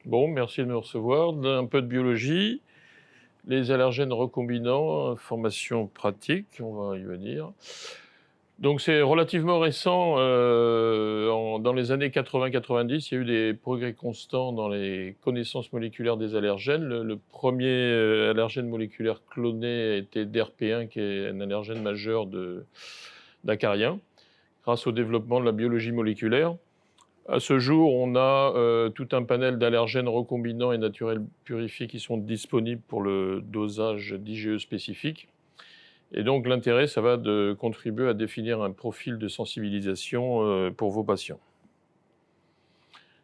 Bon, merci de me recevoir. Un peu de biologie, les allergènes recombinants, formation pratique, on va y venir. Donc c'est relativement récent, dans les années 80-90, il y a eu des progrès constants dans les connaissances moléculaires des allergènes. Le 1er, allergène moléculaire cloné était DRP1 qui est un allergène majeur d'acariens, grâce au développement de la biologie moléculaire. À ce jour, on a tout un panel d'allergènes recombinants et naturels purifiés qui sont disponibles pour le dosage d'IgE spécifique. Et donc l'intérêt, ça va de contribuer à définir un profil de sensibilisation pour vos patients.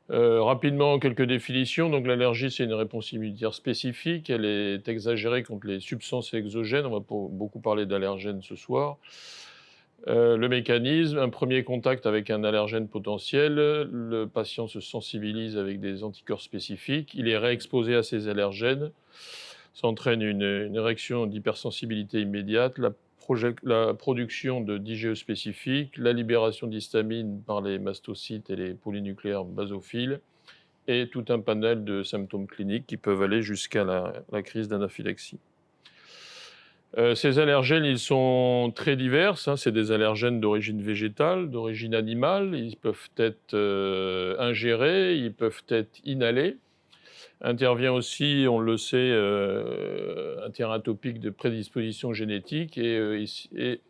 Rapidement, quelques définitions. Donc l'allergie, c'est une réponse immunitaire spécifique. Elle est exagérée contre les substances exogènes. On va beaucoup parler d'allergènes ce soir. Le mécanisme, un premier contact avec un allergène potentiel, le patient se sensibilise avec des anticorps spécifiques, il est réexposé à ces allergènes, ça entraîne une réaction d'hypersensibilité immédiate, la production d'IgE spécifiques, la libération d'histamine par les mastocytes et les polynucléaires basophiles, et tout un panel de symptômes cliniques qui peuvent aller jusqu'à la crise d'anaphylaxie. Ces allergènes, ils sont très divers, hein. C'est des allergènes d'origine végétale, d'origine animale. Ils peuvent être ingérés, ils peuvent être inhalés. Intervient aussi, on le sait, un terrain atopique de prédisposition génétique et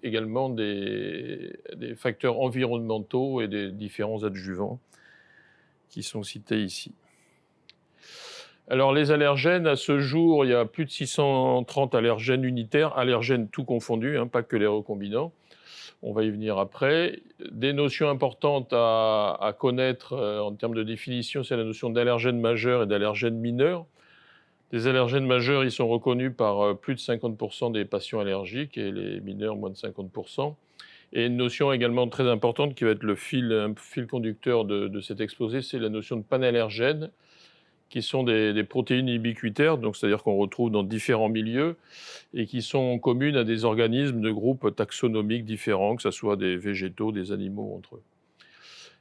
également des facteurs environnementaux et des différents adjuvants qui sont cités ici. Alors les allergènes, à ce jour, il y a plus de 630 allergènes unitaires, allergènes tout confondus, hein, pas que les recombinants. On va y venir après. Des notions importantes à connaître en termes de définition, c'est la notion d'allergène majeur et d'allergène mineur. Les allergènes majeurs, ils sont reconnus par plus de 50% des patients allergiques et les mineurs, moins de 50%. Et une notion également très importante qui va être un fil conducteur de cet exposé, c'est la notion de panallergène, qui sont des protéines ubiquitaires, donc c'est-à-dire qu'on retrouve dans différents milieux et qui sont communes à des organismes de groupes taxonomiques différents, que ce soit des végétaux, des animaux entre eux.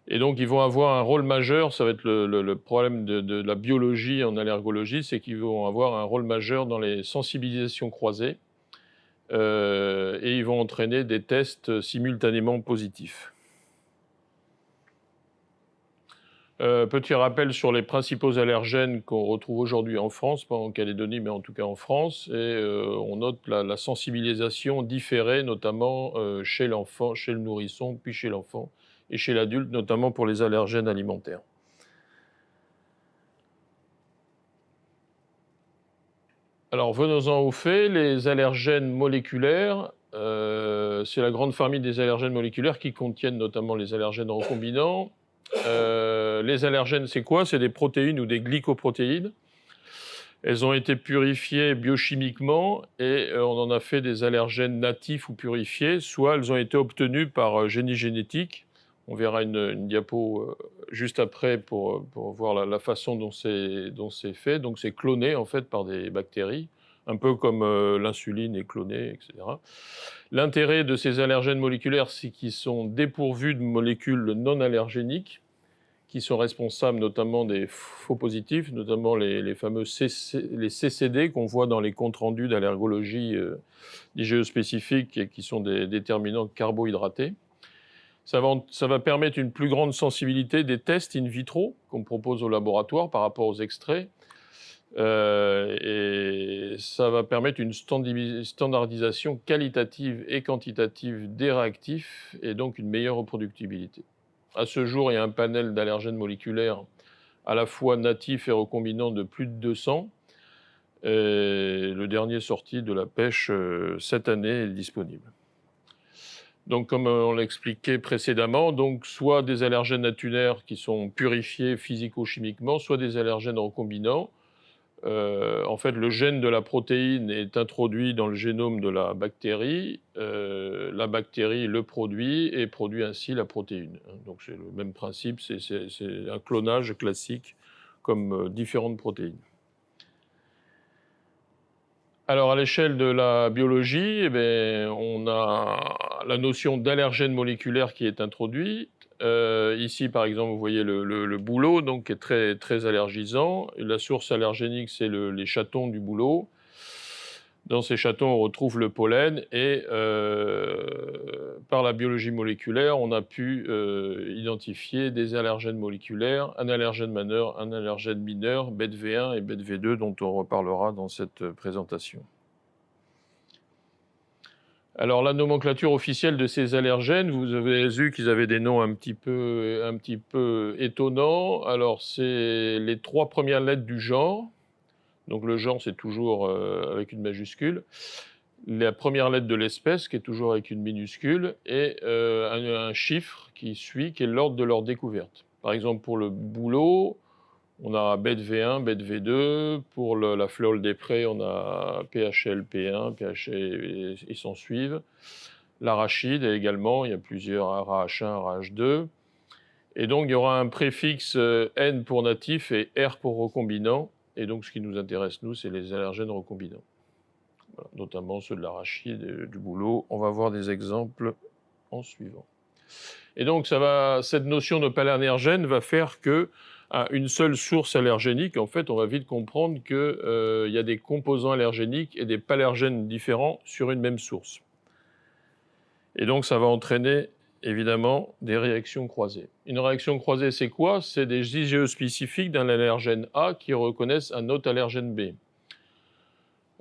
Et donc ils vont avoir un rôle majeur, ça va être le problème de la biologie en allergologie, c'est qu'ils vont avoir un rôle majeur dans les sensibilisations croisées et ils vont entraîner des tests simultanément positifs. Petit rappel sur les principaux allergènes qu'on retrouve aujourd'hui en France, pas en Calédonie, mais en tout cas en France. Et on note la sensibilisation différée, notamment chez l'enfant, chez le nourrisson, puis chez l'enfant et chez l'adulte, notamment pour les allergènes alimentaires. Alors venons-en aux faits, les allergènes moléculaires, c'est la grande famille des allergènes moléculaires qui contiennent notamment les allergènes recombinants. Les allergènes, c'est quoi? C'est des protéines ou des glycoprotéines. Elles ont été purifiées biochimiquement et on en a fait des allergènes natifs ou purifiés, soit elles ont été obtenues par génie génétique. On verra une diapo juste après pour voir la façon dont c'est fait. Donc c'est cloné en fait par des bactéries, un peu comme l'insuline est clonée, etc. L'intérêt de ces allergènes moléculaires, c'est qu'ils sont dépourvus de molécules non allergéniques, qui sont responsables notamment des faux positifs, notamment les fameux les CCD qu'on voit dans les comptes rendus d'allergologie d'IgE spécifiques et qui sont des déterminants carbohydratés. Ça va permettre une plus grande sensibilité des tests in vitro qu'on propose au laboratoire par rapport aux extraits. Et ça va permettre une standardisation qualitative et quantitative des réactifs et donc une meilleure reproductibilité. À ce jour, il y a un panel d'allergènes moléculaires à la fois natifs et recombinants de plus de 200. Et le dernier sorti de la pêche cette année est disponible. Donc, comme on l'expliquait précédemment, donc soit des allergènes naturels qui sont purifiés physico-chimiquement, soit des allergènes recombinants. En fait, le gène de la protéine est introduit dans le génome de la bactérie le produit et produit ainsi la protéine. Donc c'est le même principe, c'est un clonage classique comme différentes protéines. Alors, à l'échelle de la biologie, on a la notion d'allergène moléculaire qui est introduite. Ici, par exemple, vous voyez le bouleau, donc, qui est très, très allergisant. Et la source allergénique, c'est les chatons du bouleau. Dans ces chatons, on retrouve le pollen et par la biologie moléculaire, on a pu identifier des allergènes moléculaires, un allergène majeur, un allergène mineur, BETV1 et BETV2, dont on reparlera dans cette présentation. Alors, la nomenclature officielle de ces allergènes, vous avez vu qu'ils avaient des noms un petit peu étonnants. Alors, c'est les 3 premières lettres du genre. Donc, le genre, c'est toujours avec une majuscule. La première lettre de l'espèce, qui est toujours avec une minuscule, et un chiffre qui suit, qui est l'ordre de leur découverte. Par exemple, pour le bouleau, on a BETV1, BETV2. Pour la fléole des prés, on a PHLP1, PHL et s'en suivent. L'arachide également, il y a plusieurs ARAH1, ARAH2. Et donc, il y aura un préfixe N pour natif et R pour recombinant. Et donc, ce qui nous intéresse, nous, c'est les allergènes recombinants. Voilà, notamment ceux de l'arachide et du bouleau. On va voir des exemples en suivant. Et donc, cette notion de palergène va faire que à une seule source allergénique, en fait, on va vite comprendre qu'il y a des composants allergéniques et des palergènes différents sur une même source. Et donc, ça va entraîner, évidemment, des réactions croisées. Une réaction croisée, c'est quoi? C'est des IgE spécifiques d'un allergène A qui reconnaissent un autre allergène B.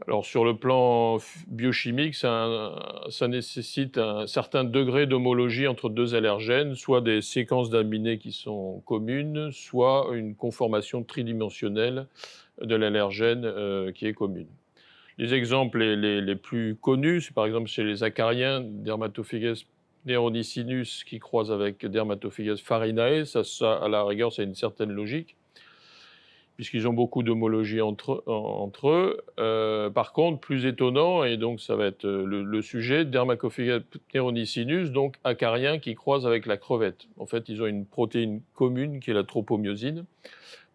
Alors, sur le plan biochimique, ça nécessite un certain degré d'homologie entre 2 allergènes, soit des séquences d'aminés qui sont communes, soit une conformation tridimensionnelle de l'allergène qui est commune. Les exemples les plus connus, c'est par exemple chez les acariens, Dermatophagus neuronicinus qui croise avec Dermatophagus farinae. Ça, à la rigueur, ça a une certaine logique, puisqu'ils ont beaucoup d'homologie entre eux. Par contre, plus étonnant, et donc ça va être le sujet, Dermatophagus neuronicinus, donc acarien qui croise avec la crevette. En fait, ils ont une protéine commune qui est la tropomyosine,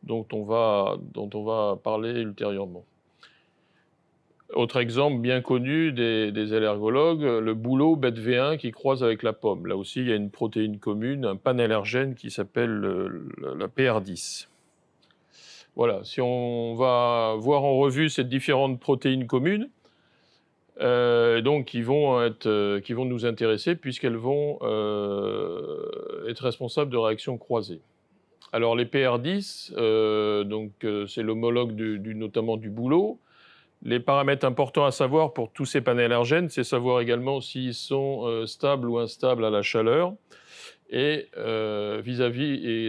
dont on va parler ultérieurement. Autre exemple bien connu des allergologues, le bouleau BETV1 qui croise avec la pomme. Là aussi, il y a une protéine commune, un panallergène qui s'appelle la PR10. Voilà, si on va voir en revue ces différentes protéines communes, donc qui vont nous intéresser puisqu'elles vont être responsables de réactions croisées. Alors les PR10, c'est l'homologue notamment du bouleau. Les paramètres importants à savoir pour tous ces panallergènes, c'est savoir également s'ils sont stables ou instables à la chaleur et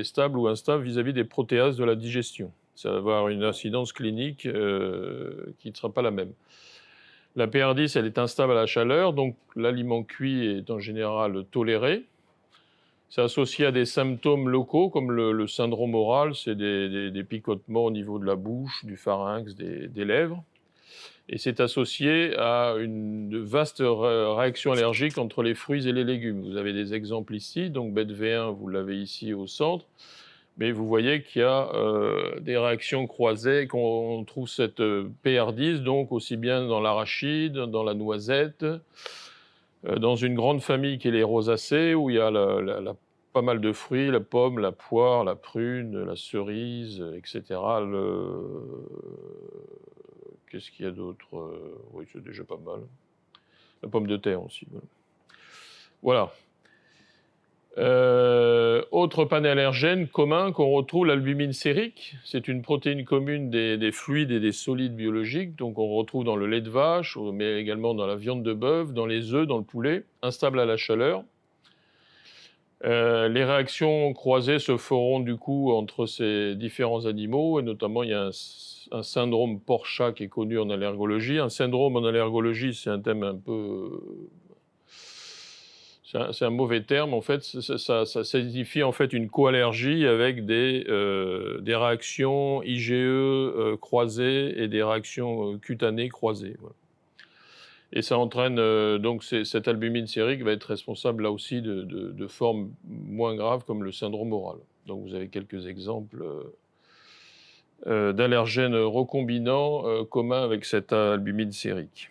stables ou instables vis-à-vis des protéases de la digestion. Ça va avoir une incidence clinique qui ne sera pas la même. La PR10, elle est instable à la chaleur, donc l'aliment cuit est en général toléré. C'est associé à des symptômes locaux comme le syndrome oral, c'est des picotements au niveau de la bouche, du pharynx, des lèvres. Et c'est associé à une vaste réaction allergique entre les fruits et les légumes. Vous avez des exemples ici, donc BETV1, vous l'avez ici au centre, mais vous voyez qu'il y a des réactions croisées, qu'on trouve cette PR10, donc aussi bien dans l'arachide, dans la noisette, dans une grande famille qui est les rosacées, où il y a pas mal de fruits, la pomme, la poire, la prune, la cerise, etc. Qu'est-ce qu'il y a d'autre? Oui, c'est déjà pas mal. La pomme de terre aussi. Voilà. Autre panallergène commun qu'on retrouve, l'albumine sérique. C'est une protéine commune des fluides et des solides biologiques. Donc on retrouve dans le lait de vache, mais également dans la viande de bœuf, dans les œufs, dans le poulet, instable à la chaleur. Les réactions croisées se feront du coup entre ces différents animaux, et notamment il y a un syndrome porc-chat qui est connu en allergologie. Un syndrome en allergologie, c'est un thème un peu... C'est un mauvais terme, en fait. Ça signifie en fait une coallergie avec des réactions IgE croisées et des réactions cutanées croisées. Voilà. Et ça entraîne, donc cette albumine sérique va être responsable là aussi de formes moins graves comme le syndrome oral. Donc vous avez quelques exemples d'allergènes recombinants communs avec cette albumine sérique.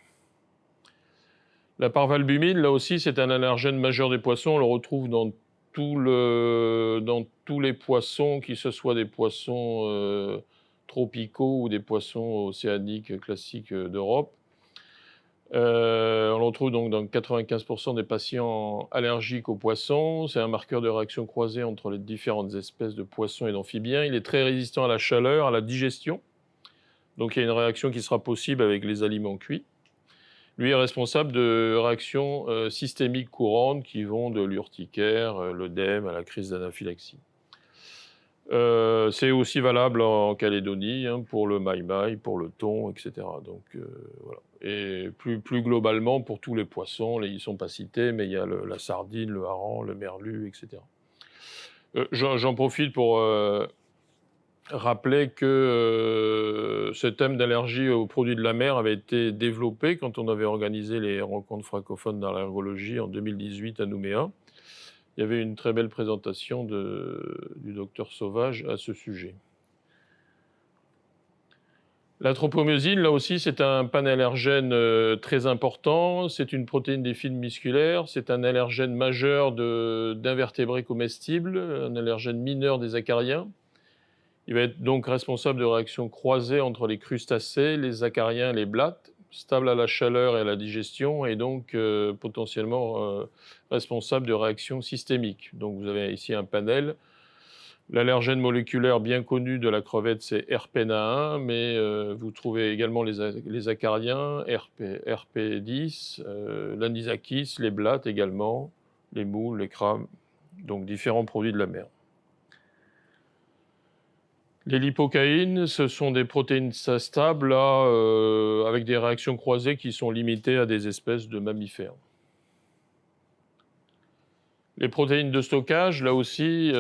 La parvalbumine, là aussi, c'est un allergène majeur des poissons. On le retrouve dans dans tous les poissons, que ce soit des poissons tropicaux ou des poissons océaniques classiques d'Europe. On le retrouve donc dans 95% des patients allergiques aux poissons. C'est un marqueur de réaction croisée entre les différentes espèces de poissons et d'amphibiens. Il est très résistant à la chaleur, à la digestion. Donc il y a une réaction qui sera possible avec les aliments cuits. Lui est responsable de réactions systémiques courantes qui vont de l'urticaire, l'œdème à la crise d'anaphylaxie. C'est aussi valable en Calédonie, hein, pour le maï-maï, pour le thon, etc. Donc voilà. Et plus globalement, pour tous les poissons, ils ne sont pas cités, mais il y a la sardine, le hareng, le merlu, etc. J'en profite pour rappeler que ce thème d'allergie aux produits de la mer avait été développé quand on avait organisé les rencontres francophones dans l'allergologie en 2018 à Nouméa. Il y avait une très belle présentation du docteur Sauvage à ce sujet. L'atropomyosine, là aussi, c'est un panallergène très important. C'est une protéine des fibres musculaires. C'est un allergène majeur d'invertébrés comestibles, un allergène mineur des acariens. Il va être donc responsable de réactions croisées entre les crustacés, les acariens et les blattes, stable à la chaleur et à la digestion, et donc potentiellement responsable de réactions systémiques. Donc vous avez ici un panel. L'allergène moléculaire bien connu de la crevette, c'est RPNA1, mais vous trouvez également les acariens, RP10, l'anisakis, les blattes également, les moules, les crabes, donc différents produits de la mer. Les lipocaïnes, ce sont des protéines stables là, avec des réactions croisées qui sont limitées à des espèces de mammifères. Les protéines de stockage, là aussi,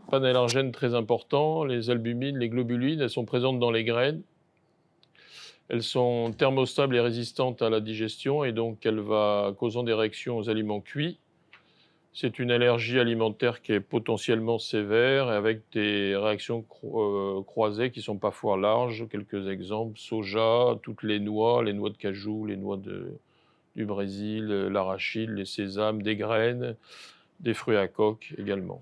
panallergènes très importants. Les albumines, les globulines, elles sont présentes dans les graines. Elles sont thermostables et résistantes à la digestion et donc causant des réactions aux aliments cuits. C'est une allergie alimentaire qui est potentiellement sévère et avec des réactions croisées qui sont parfois larges. Quelques exemples, soja, toutes les noix de cajou, les noix du Brésil, l'arachide, les sésames, des graines, des fruits à coque également.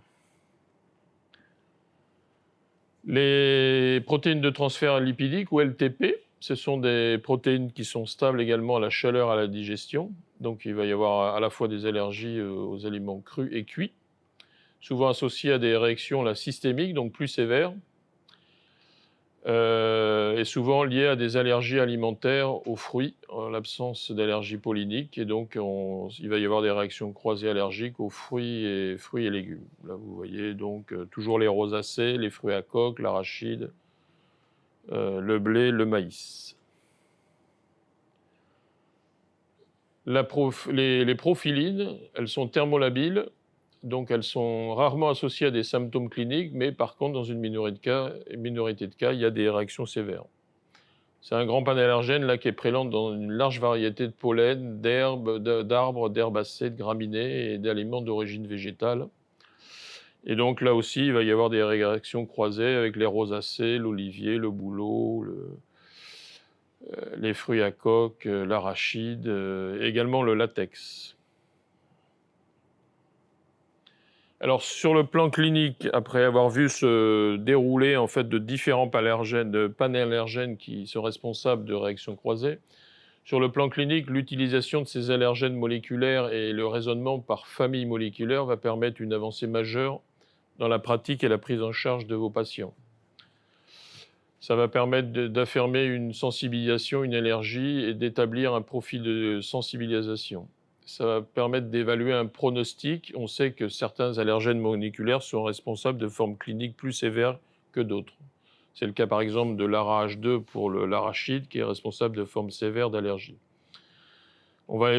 Les protéines de transfert lipidique ou LTP, ce sont des protéines qui sont stables également à la chaleur, à la digestion. Donc il va y avoir à la fois des allergies aux aliments crus et cuits, souvent associées à des réactions là, systémiques, donc plus sévères, et souvent liées à des allergies alimentaires aux fruits, en l'absence d'allergie pollinique. Et donc il va y avoir des réactions croisées allergiques aux fruits et légumes. Là vous voyez donc toujours les rosacées, les fruits à coque, l'arachide, le blé, le maïs. Les profilines, elles sont thermolabiles, donc elles sont rarement associées à des symptômes cliniques, mais par contre, dans une minorité de cas, il y a des réactions sévères. C'est un grand panallergène là, qui est présent dans une large variété de pollen, d'herbes, d'arbres, d'herbacées, de graminées et d'aliments d'origine végétale. Et donc là aussi, il va y avoir des réactions croisées avec les rosacées, l'olivier, le bouleau, les fruits à coque, l'arachide, également le latex. Alors sur le plan clinique, après avoir vu se dérouler en fait de différents panallergènes qui sont responsables de réactions croisées, sur le plan clinique, l'utilisation de ces allergènes moléculaires et le raisonnement par famille moléculaire va permettre une avancée majeure dans la pratique et la prise en charge de vos patients. Ça va permettre d'affirmer une sensibilisation, une allergie et d'établir un profil de sensibilisation. Ça va permettre d'évaluer un pronostic. On sait que certains allergènes moléculaires sont responsables de formes cliniques plus sévères que d'autres. C'est le cas par exemple de l'ARAH2 pour l'arachide qui est responsable de formes sévères d'allergie. Ça va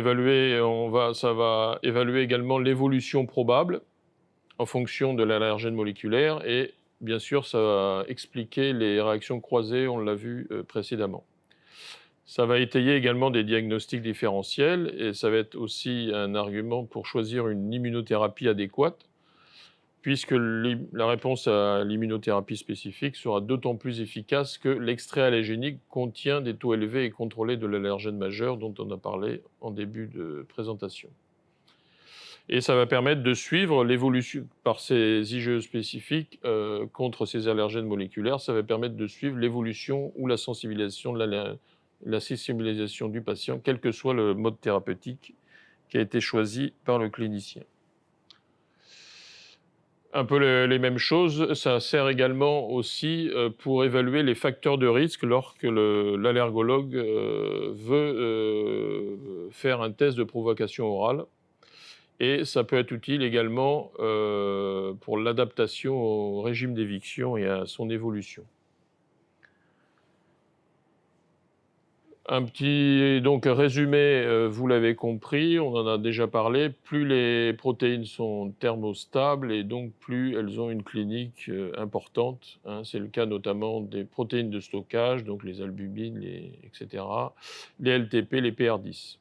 évaluer également l'évolution probable en fonction de l'allergène moléculaire et bien sûr, ça va expliquer les réactions croisées, on l'a vu précédemment. Ça va étayer également des diagnostics différentiels et ça va être aussi un argument pour choisir une immunothérapie adéquate, puisque la réponse à l'immunothérapie spécifique sera d'autant plus efficace que l'extrait allégénique contient des taux élevés et contrôlés de l'allergène majeur dont on a parlé en début de présentation. Et ça va permettre de suivre l'évolution, par ces IgE spécifiques contre ces allergènes moléculaires, ça va permettre de suivre l'évolution ou la sensibilisation, la sensibilisation du patient, quel que soit le mode thérapeutique qui a été choisi par le clinicien. Un peu les mêmes choses, ça sert également aussi pour évaluer les facteurs de risque lorsque l'allergologue veut faire un test de provocation orale. Et ça peut être utile également pour l'adaptation au régime d'éviction et à son évolution. Un petit donc résumé, vous l'avez compris, on en a déjà parlé, plus les protéines sont thermostables et donc plus elles ont une clinique importante, hein. C'est le cas notamment des protéines de stockage, donc les albumines, etc., les LTP, les PR10.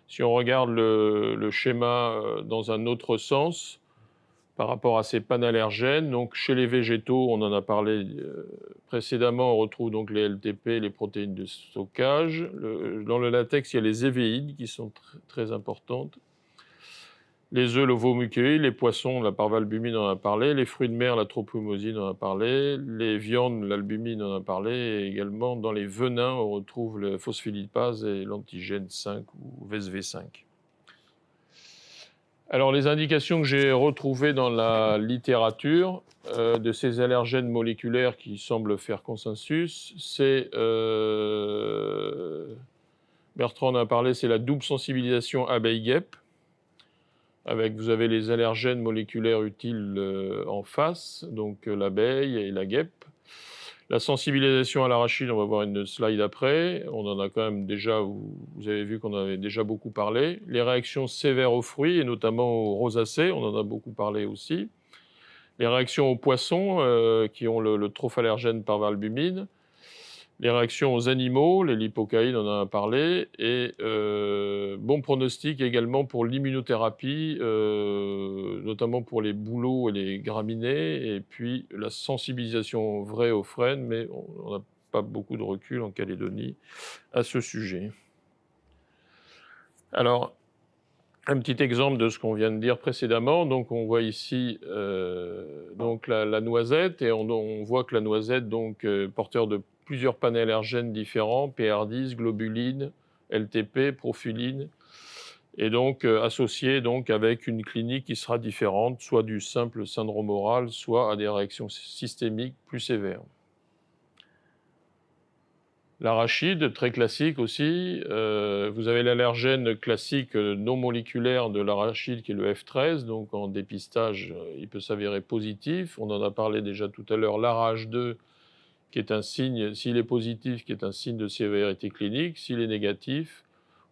Si on regarde le schéma dans un autre sens, par rapport à ces panallergènes, donc chez les végétaux, on en a parlé précédemment, on retrouve donc les LTP, les protéines de stockage. Dans le latex, il y a les évéines qui sont très importantes. Les œufs, l'ovomucéoïde, les poissons, la parvalbumine, on en a parlé. Les fruits de mer, la tropomosine, on en a parlé. Les viandes, l'albumine, on en a parlé. Et également, dans les venins, on retrouve le phospholipase et l'antigène 5 ou VSV5. Alors, les indications que j'ai retrouvées dans la littérature de ces allergènes moléculaires qui semblent faire consensus, c'est, Bertrand en a parlé, c'est la double sensibilisation abeille-guêpe. Vous avez les allergènes moléculaires utiles en face, donc l'abeille et la guêpe. La sensibilisation à l'arachide, on va voir une slide après. On en a quand même déjà, vous avez vu qu'on en avait déjà beaucoup parlé. Les réactions sévères aux fruits, et notamment aux rosacées, on en a beaucoup parlé aussi. Les réactions aux poissons qui ont le trophallergène parvalbumine. Les réactions aux animaux, les lipocaïnes, on en a parlé. Et bon pronostic également pour l'immunothérapie, notamment pour les bouleaux et les graminées. Et puis la sensibilisation vraie aux frênes, mais on n'a pas beaucoup de recul en Calédonie à ce sujet. Alors, un petit exemple de ce qu'on vient de dire précédemment. Donc, on voit ici donc la noisette, et on voit que la noisette, donc porteur de plusieurs panallergènes différents, PR10, globuline, LTP, profiline, et donc associé donc avec une clinique qui sera différente, soit du simple syndrome oral, soit à des réactions systémiques plus sévères. L'arachide, très classique aussi. Vous avez l'allergène classique non moléculaire de l'arachide qui est le F13. Donc en dépistage, il peut s'avérer positif. On en a parlé déjà tout à l'heure. L'ARH2, qui est un signe, s'il est positif, qui est un signe de sévérité clinique. S'il est négatif,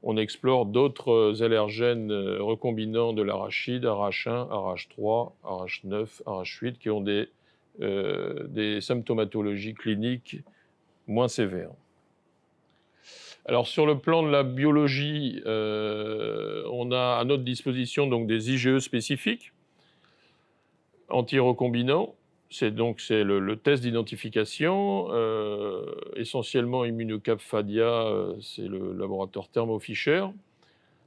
on explore d'autres allergènes recombinants de l'arachide, ARH1, ARH3, ARH9, ARH8, qui ont des symptomatologies cliniques moins sévères. Alors sur le plan de la biologie, on a à notre disposition donc des IgE spécifiques, anti-recombinants. C'est le test d'identification, essentiellement Immunocap-Fadia, c'est le laboratoire Thermo Fisher.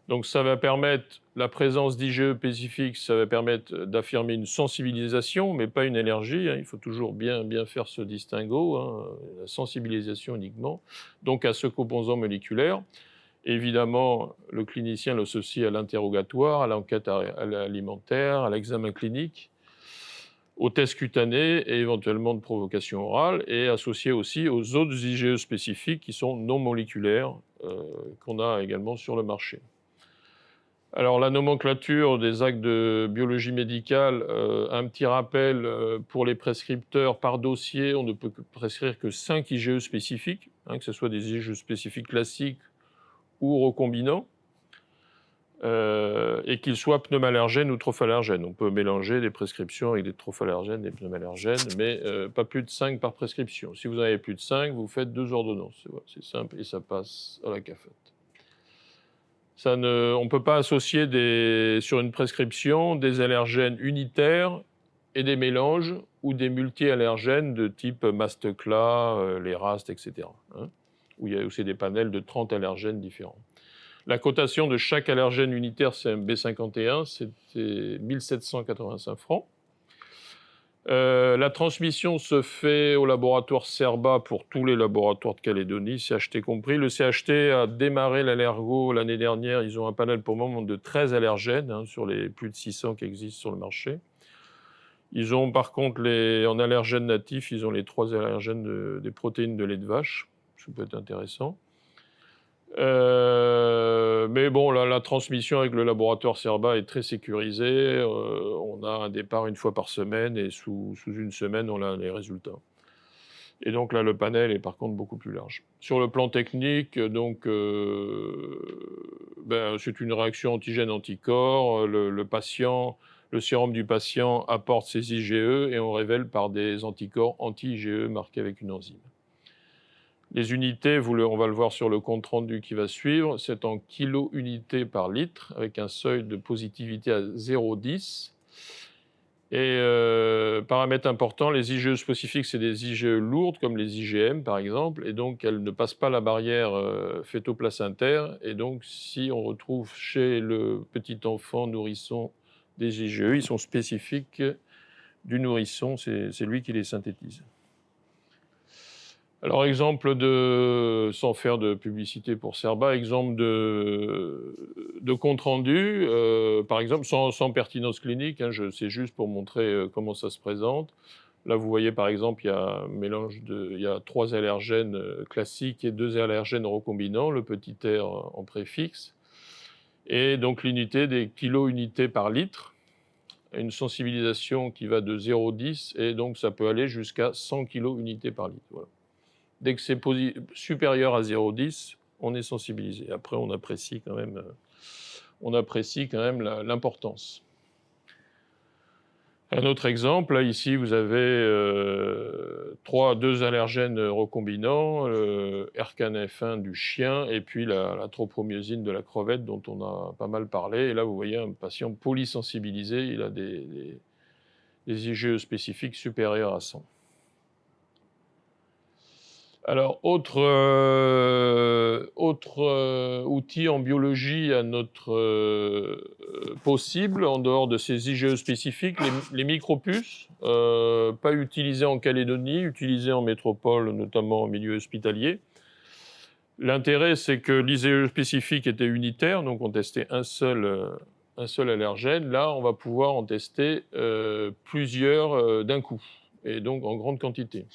Donc ça va permettre, la présence d'IgE spécifiques, ça va permettre d'affirmer une sensibilisation, mais pas une allergie, hein. Il faut toujours bien faire ce distinguo, hein, la sensibilisation uniquement, donc à ce composant moléculaire. Évidemment, le clinicien l'associe à l'interrogatoire, à l'enquête alimentaire, à l'examen clinique, aux tests cutanés et éventuellement de provocation orale, et associé aussi aux autres IgE spécifiques qui sont non moléculaires, qu'on a également sur le marché. Alors la nomenclature des actes de biologie médicale, un petit rappel pour les prescripteurs par dossier, on ne peut prescrire que 5 IgE spécifiques, hein, que ce soit des IgE spécifiques classiques ou recombinants, et qu'ils soient pneumallergènes ou trophallergènes. On peut mélanger des prescriptions avec des trophallergènes, des pneumallergènes, mais pas plus de 5 par prescription. Si vous en avez plus de 5, vous faites 2 ordonnances. C'est simple et ça passe à la cafette. On ne peut pas associer sur une prescription des allergènes unitaires et des mélanges ou des multi-allergènes de type Mastecla, les RAST, etc., hein, où c'est des panels de 30 allergènes différents. La cotation de chaque allergène unitaire CMB51, c'était 1 785 francs. La transmission se fait au laboratoire Cerba pour tous les laboratoires de Calédonie, CHT compris. Le CHT a démarré l'allergo l'année dernière. Ils ont un panel pour le moment de 13 allergènes sur les plus de 600 qui existent sur le marché. Ils ont par contre, en allergènes natifs, ils ont les 3 allergènes des protéines de lait de vache. Ça peut être intéressant. Mais bon, la transmission avec le laboratoire Cerba est très sécurisée. On a un départ une fois par semaine et sous une semaine, on a les résultats. Et donc là, le panel est par contre beaucoup plus large. Sur le plan technique, donc, c'est une réaction antigène-anticorps. Le sérum du patient apporte ses IgE et on révèle par des anticorps anti-IgE marqués avec une enzyme. Les unités, on va le voir sur le compte rendu qui va suivre, c'est en kilo-unités par litre, avec un seuil de positivité à 0,10. Et paramètre important, les IgE spécifiques, c'est des IgE lourdes, comme les IgM par exemple, et donc elles ne passent pas la barrière fœto-placentaire. Et donc, si on retrouve chez le petit enfant nourrisson des IgE, ils sont spécifiques du nourrisson, c'est lui qui les synthétise. Alors, sans faire de publicité pour Cerba, exemple de compte rendu, par exemple, sans pertinence clinique, c'est juste pour montrer comment ça se présente. Là, vous voyez, par exemple, il y a 3 allergènes classiques et 2 allergènes recombinants, le petit R en préfixe. Et donc, l'unité des kilo-unités par litre, une sensibilisation qui va de 0,10, et donc ça peut aller jusqu'à 100 kilo-unités par litre. Voilà. Dès que c'est supérieur à 0,10, on est sensibilisé. Après, on apprécie quand même l'importance. Un autre exemple, là, ici, vous avez 2 allergènes recombinants, R-CANF1 du chien et puis la tropomyosine de la crevette dont on a pas mal parlé. Et là, vous voyez un patient polysensibilisé, il a des IgE spécifiques supérieurs à 100. Alors, autre outil en biologie à notre possible, en dehors de ces IgE spécifiques, les micropuces, pas utilisées en Calédonie, utilisées en métropole, notamment en milieu hospitalier. L'intérêt, c'est que l'IgE spécifique était unitaire, donc on testait un seul allergène. Là, on va pouvoir en tester plusieurs d'un coup, et donc en grande quantité.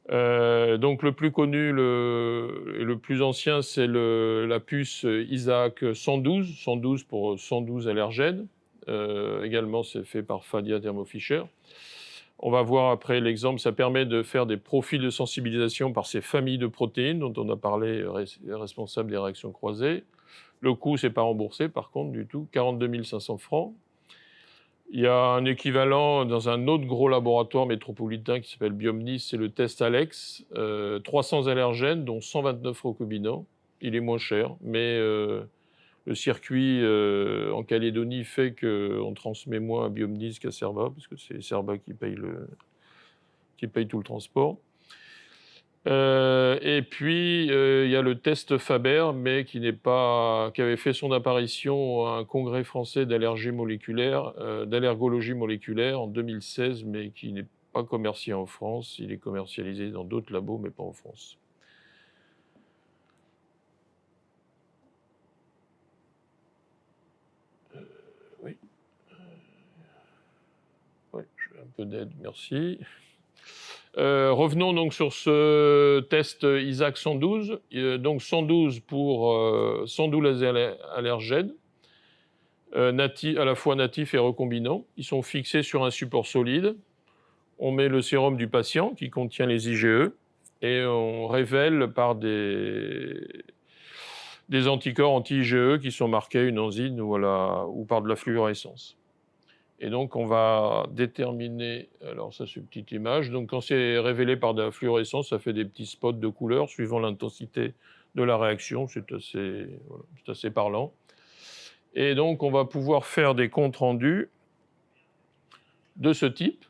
Donc le plus connu et le plus ancien, c'est la puce Isaac 112 pour 112 allergènes. Également, c'est fait par Fadia Thermo Fisher. On va voir après l'exemple, ça permet de faire des profils de sensibilisation par ces familles de protéines dont on a parlé, responsables des réactions croisées. Le coût, c'est pas remboursé par contre du tout, 42 500 francs. Il y a un équivalent dans un autre gros laboratoire métropolitain qui s'appelle Biomnis, c'est le test Alex, 300 allergènes, dont 129 recombinants. Il est moins cher, mais le circuit en Calédonie fait qu'on transmet moins à Biomnis qu'à Cerba, parce que c'est Cerba qui paye tout le transport. Et puis, il y a le test Faber, mais qui avait fait son apparition à un congrès français d'allergologie moléculaire en 2016, mais qui n'est pas commercialisé en France. Il est commercialisé dans d'autres labos, mais pas en France. Oui. Oui, j'ai un peu d'aide, merci. Revenons donc sur ce test Isaac 112. Donc 112 pour 112 allergènes, à la fois natifs et recombinants. Ils sont fixés sur un support solide. On met le sérum du patient qui contient les IgE et on révèle par des anticorps anti-IgE qui sont marqués une enzyme ou par de la fluorescence. Et donc, on va déterminer, alors ça c'est une petite image, donc quand c'est révélé par de la fluorescence, ça fait des petits spots de couleur suivant l'intensité de la réaction, c'est assez parlant. Et donc, on va pouvoir faire des comptes rendus de ce type,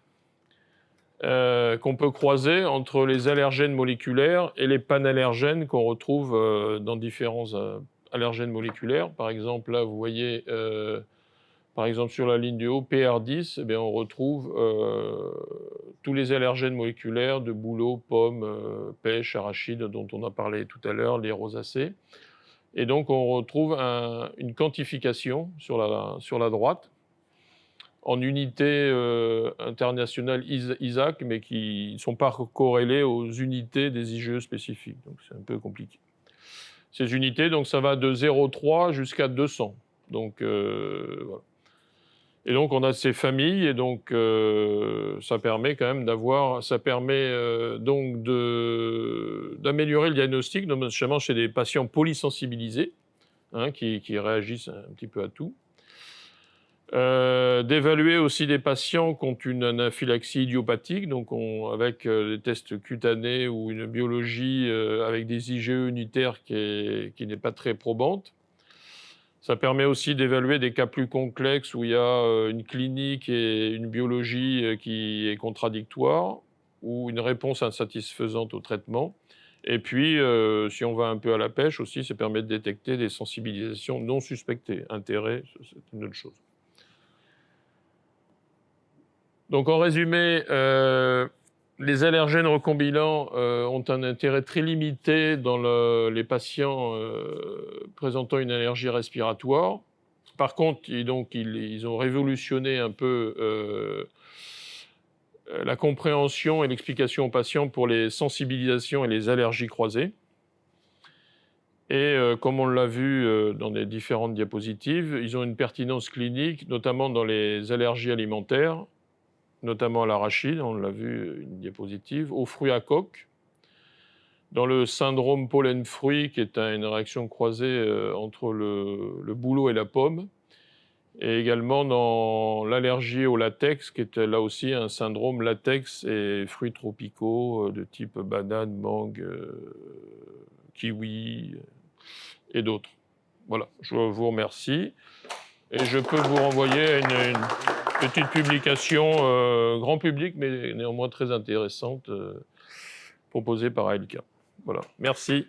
qu'on peut croiser entre les allergènes moléculaires et les panallergènes qu'on retrouve dans différents allergènes moléculaires. Par exemple, là, vous voyez, par exemple, sur la ligne du haut, PR10, eh bien, on retrouve tous les allergènes moléculaires de bouleau, pommes, pêche, arachides, dont on a parlé tout à l'heure, les rosacées. Et donc, on retrouve une quantification sur la droite, en unités internationales ISAC, mais qui ne sont pas corrélées aux unités des IgE spécifiques. Donc, c'est un peu compliqué. Ces unités, donc, ça va de 0,3 jusqu'à 200. Donc, voilà. Et donc, on a ces familles, et donc, ça permet quand même donc d'améliorer le diagnostic, notamment chez des patients polysensibilisés, hein, qui réagissent un petit peu à tout. D'évaluer aussi des patients qui ont une anaphylaxie idiopathique, donc avec des tests cutanés ou une biologie avec des IgE unitaires qui n'est pas très probante. Ça permet aussi d'évaluer des cas plus complexes où il y a une clinique et une biologie qui est contradictoire, ou une réponse insatisfaisante au traitement. Et puis, si on va un peu à la pêche aussi, ça permet de détecter des sensibilisations non suspectées. Intérêt, c'est une autre chose. Donc, en résumé, les allergènes recombinants ont un intérêt très limité dans les patients présentant une allergie respiratoire. Par contre, ils ont révolutionné un peu la compréhension et l'explication aux patients pour les sensibilisations et les allergies croisées. Et comme on l'a vu dans les différentes diapositives, ils ont une pertinence clinique, notamment dans les allergies alimentaires, notamment à l'arachide, on l'a vu, une diapositive, aux fruits à coque, dans le syndrome pollen-fruit, qui est une réaction croisée entre le bouleau et la pomme, et également dans l'allergie au latex, qui est là aussi un syndrome latex et fruits tropicaux de type banane, mangue, kiwi et d'autres. Voilà, je vous remercie. Et je peux vous renvoyer à une petite publication grand public, mais néanmoins très intéressante, proposée par ALK. Voilà, merci.